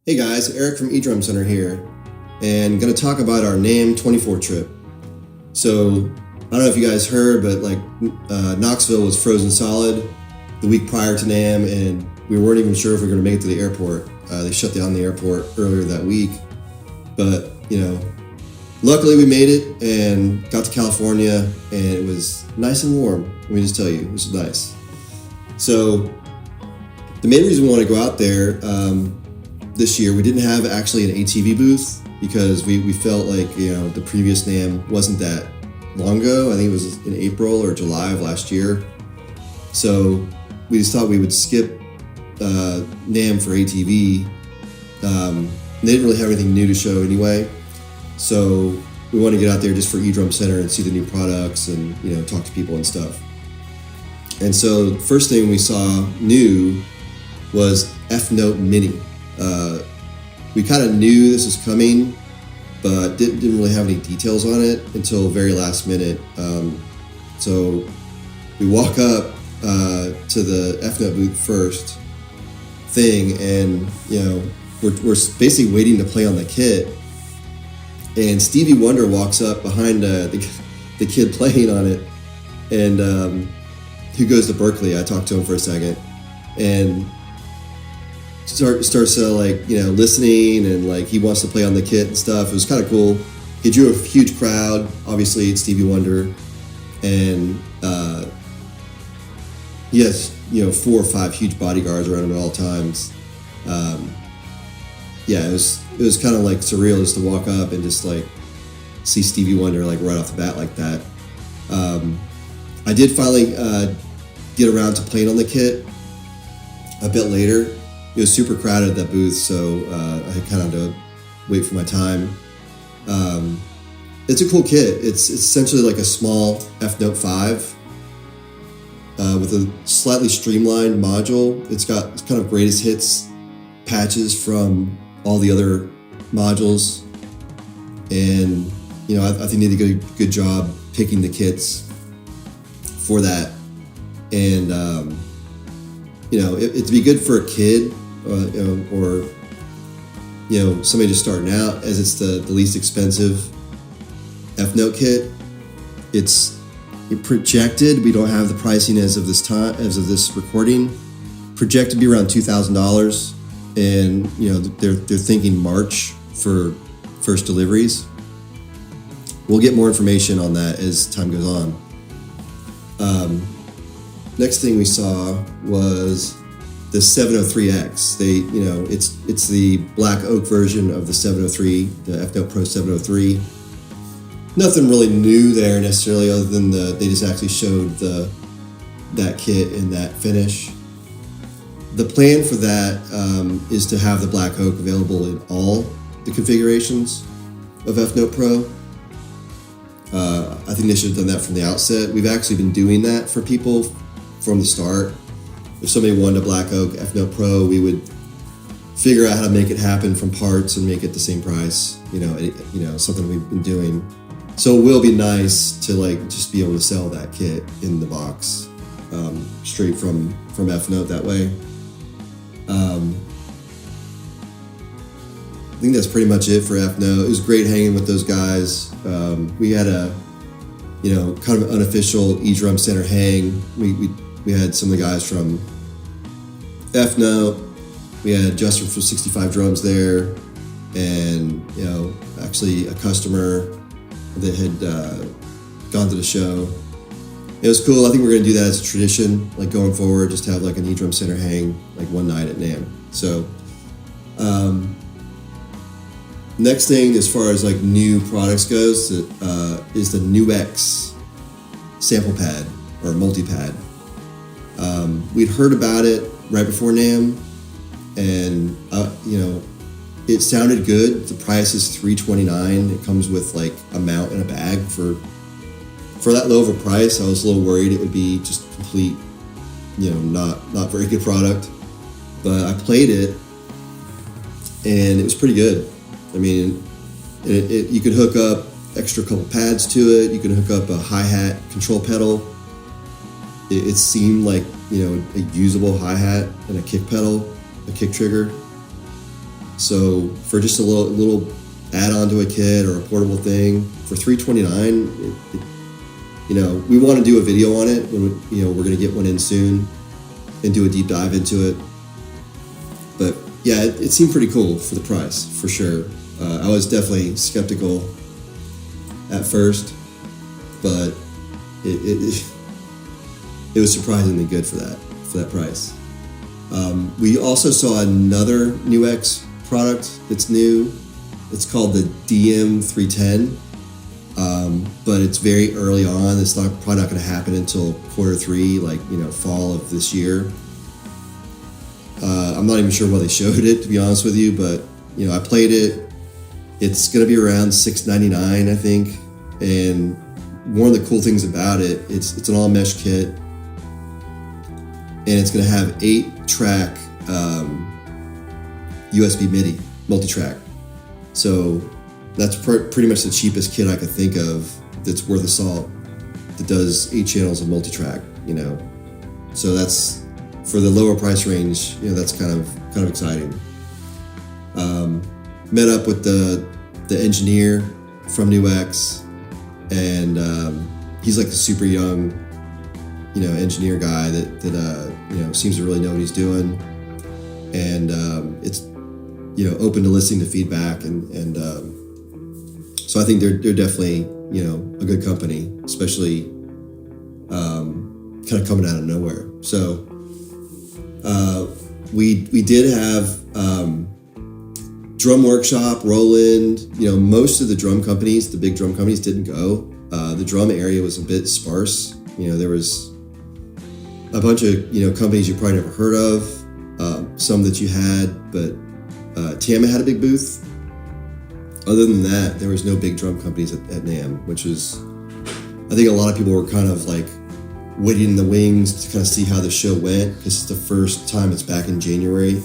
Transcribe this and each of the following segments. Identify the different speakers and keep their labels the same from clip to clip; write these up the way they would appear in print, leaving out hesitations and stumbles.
Speaker 1: Hey guys, Erik from eDrumcenter here, and going to talk about our NAMM 24 trip. So, I don't know if you guys heard, but Knoxville was frozen solid the week prior to NAMM, and we weren't even sure if we were going to make it to the airport. They shut down the airport earlier that week, but luckily we made it and got to California, and it was nice and warm. Let me just tell you, it was nice. So, the main reason we want to go out there this year, we didn't have actually an ATV booth because we felt like the previous NAMM wasn't that long ago. I think it was in April or July of last year. So we just thought we would skip NAMM for ATV. They didn't really have anything new to show anyway. So we want to get out there just for eDrumcenter and see the new products and talk to people and stuff. And so the first thing we saw new was EFNOTE Mini. We kind of knew this was coming, but didn't really have any details on it until very last minute. So we walk up to the EFNOTE booth first thing, and we're basically waiting to play on the kit. And Stevie Wonder walks up behind the kid playing on it, and who goes to Berkeley. I talked to him for a second, and starts listening, and he wants to play on the kit and stuff. It was kind of cool. He drew a huge crowd. Obviously, it's Stevie Wonder, and he has 4 or 5 huge bodyguards around him at all times. It was kind of surreal just to walk up and just see Stevie Wonder right off the bat like that. I did finally get around to playing on the kit a bit later. It was super crowded at that booth, so I had kind of to wait for my time. It's a cool kit. It's essentially like a small EFNOTE 5 with a slightly streamlined module. It's got kind of greatest hits patches from all the other modules, and I think they did a good job picking the kits for that. And it'd be good for a kid. Or somebody just starting out, as it's the least expensive EFNOTE kit. It's projected. We don't have the pricing as of this recording. Projected to be around $2,000, and they're thinking March for first deliveries. We'll get more information on that as time goes on. Next thing we saw was the 703X. It's the black oak version of the 703, the EFNOTE Pro 703. Nothing really new there necessarily, other than they just actually showed that kit in that finish. The plan for that is to have the black oak available in all the configurations of EFNOTE Pro. I think they should have done that from the outset. We've actually been doing that for people from the start. If somebody wanted a black oak EFNOTE Pro, we would figure out how to make it happen from parts and make it the same price. Something we've been doing. So it will be nice to just be able to sell that kit in the box straight from EFNOTE that way. I think that's pretty much it for EFNOTE. It was great hanging with those guys. We had a kind of unofficial eDrumcenter hang. We had some of the guys from EFNOTE. We had Justin from 65 Drums there, and actually a customer that had gone to the show. It was cool. I think we're going to do that as a tradition, going forward, just have an eDrumcenter hang one night at NAMM. So next thing, as far as new products goes, is the NUX sample pad or multipad. We'd heard about it right before NAMM, and it sounded good. The price is $329. It comes with a mount and a bag. For that low of a price, I was a little worried it would be just complete, not very good product. But I played it, and it was pretty good. I mean, you could hook up extra couple pads to it. You can hook up a hi-hat control pedal. It seemed like a usable hi-hat and a kick pedal, a kick trigger. So for just a little add-on to a kit or a portable thing for $329, we want to do a video on it when we're going to get one in soon and do a deep dive into it. But yeah, it seemed pretty cool for the price, for sure. I was definitely skeptical at first, but it was surprisingly good for that price. We also saw another NUX product that's new. It's called the DM-310, but it's very early on. It's probably not going to happen until Q3, fall of this year. I'm not even sure why they showed it, to be honest with you, but I played it. It's going to be around $699, I think. And one of the cool things about it, it's an all mesh kit, and it's going to have 8-track USB MIDI multi-track. So that's pretty much the cheapest kit I could think of that's worth a salt that does 8 channels of multi-track. So that's for the lower price range. That's kind of exciting. Met up with the engineer from NUX, and he's like a super young engineer guy that seems to really know what he's doing, and it's open to listening to feedback, and so I think they're definitely a good company, especially kind of coming out of nowhere. So we did have drum workshop, Roland. Most of the drum companies, the big drum companies, didn't go. The drum area was a bit sparse. There was a bunch of companies you probably never heard of, some that you had, but Tama had a big booth. Other than that, there was no big drum companies at NAMM, which is, I think a lot of people were kind of like waiting in the wings to kind of see how the show went, because it's the first time it's back in January,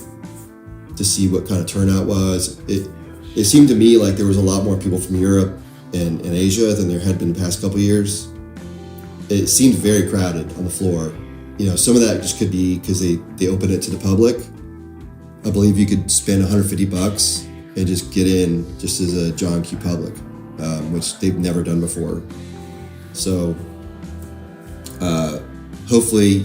Speaker 1: to see what kind of turnout was. It seemed to me like there was a lot more people from Europe and Asia than there had been the past couple of years. It seemed very crowded on the floor. Some of that just could be because they opened it to the public. I believe you could spend $150 and just get in just as a John Q public, which they've never done before. So hopefully,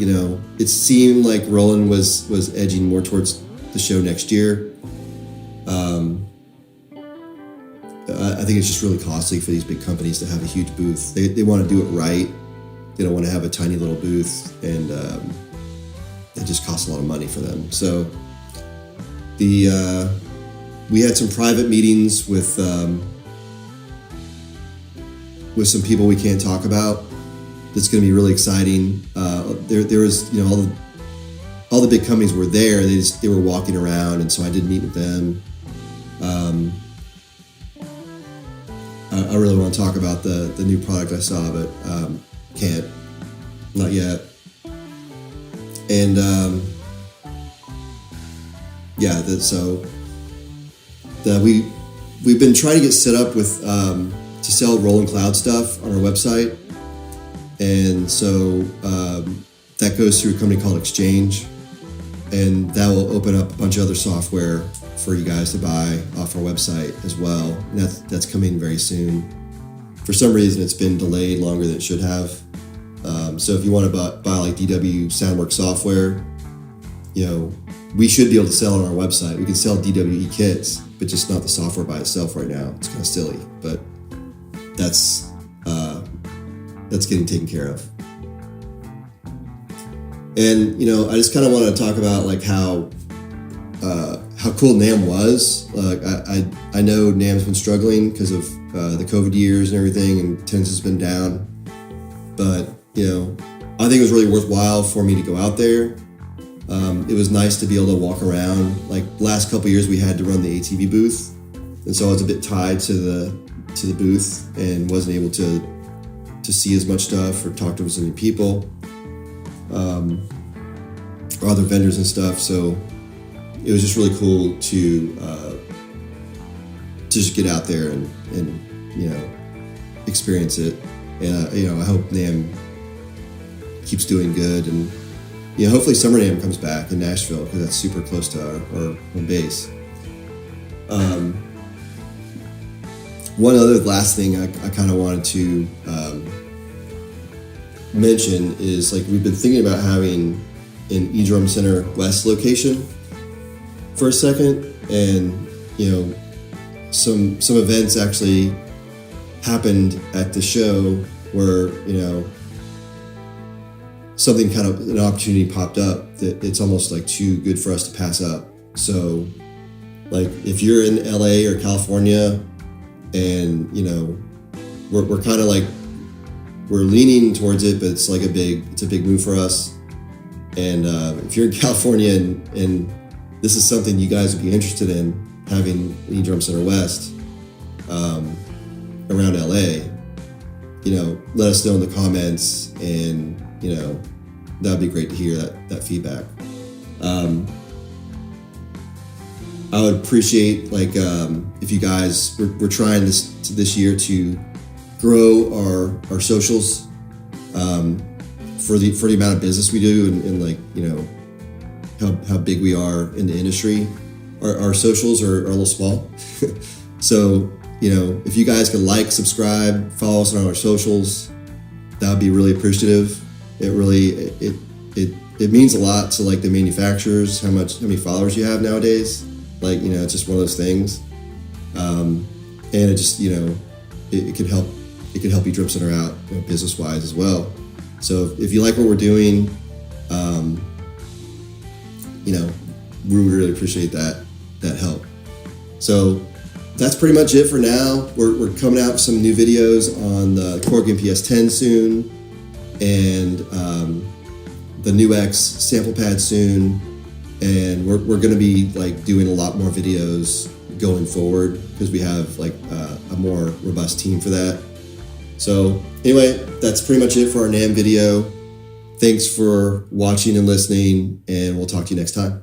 Speaker 1: it seemed like Roland was edging more towards the show next year. I think it's just really costly for these big companies to have a huge booth. They want to do it right. They don't want to have a tiny little booth, and it just costs a lot of money for them. So we had some private meetings with some people we can't talk about. That's going to be really exciting. There was, all the big companies were there. They were walking around, and so I did meet with them. I really want to talk about the new product I saw, but can't, not yet. And we've been trying to get set up with to sell Roland Cloud stuff on our website, and so that goes through a company called Exchange, and that will open up a bunch of other software for you guys to buy off our website as well. And that's coming very soon. For some reason, it's been delayed longer than it should have. So if you want to buy like DW Soundwork software, we should be able to sell it on our website. We can sell DWE kits, but just not the software by itself right now. It's kind of silly, but that's getting taken care of. And I just kind of want to talk about like how cool NAMM was. I know NAMM's been struggling because of the COVID years and everything, and attendance has been down. But I think it was really worthwhile for me to go out there. It was nice to be able to walk around. Like the last couple of years, we had to run the ATV booth, and so I was a bit tied to the booth and wasn't able to see as much stuff or talk to as many people or other vendors and stuff. So it was just really cool to just get out there and experience it. And I hope NAMM keeps doing good, and hopefully Summer NAMM comes back in Nashville, because that's super close to our home base. One other last thing I kind of wanted to mention is, like, we've been thinking about having an eDrumcenter West location for a second, and some events actually happened at the show where something kind of, an opportunity popped up that it's almost like too good for us to pass up. So, like, if you're in LA or California, and we're kind of like, we're leaning towards it, but it's like a big move for us. And if you're in California and this is something you guys would be interested in, having an eDrumcenter West around LA, let us know in the comments, and that'd be great to hear that feedback. I would appreciate, like, if you guys, we're trying this year to grow our socials for the amount of business we do, and like, how big we are in the industry. Our socials are a little small. So, if you guys could like, subscribe, follow us on our socials, that would be really appreciative. It really, it means a lot to, like, the manufacturers, how many followers you have nowadays. Like, it's just one of those things. And it just, it could help eDrumcenter out, business-wise as well. So if you like what we're doing, we would really appreciate that help. So that's pretty much it for now. We're coming out with some new videos on the Korg PS10 soon, and the NUX sample pad soon, and we're going to be, like, doing a lot more videos going forward, because we have, like, a more robust team for that. So anyway, that's pretty much it for our NAMM video. Thanks for watching and listening, and we'll talk to you next time.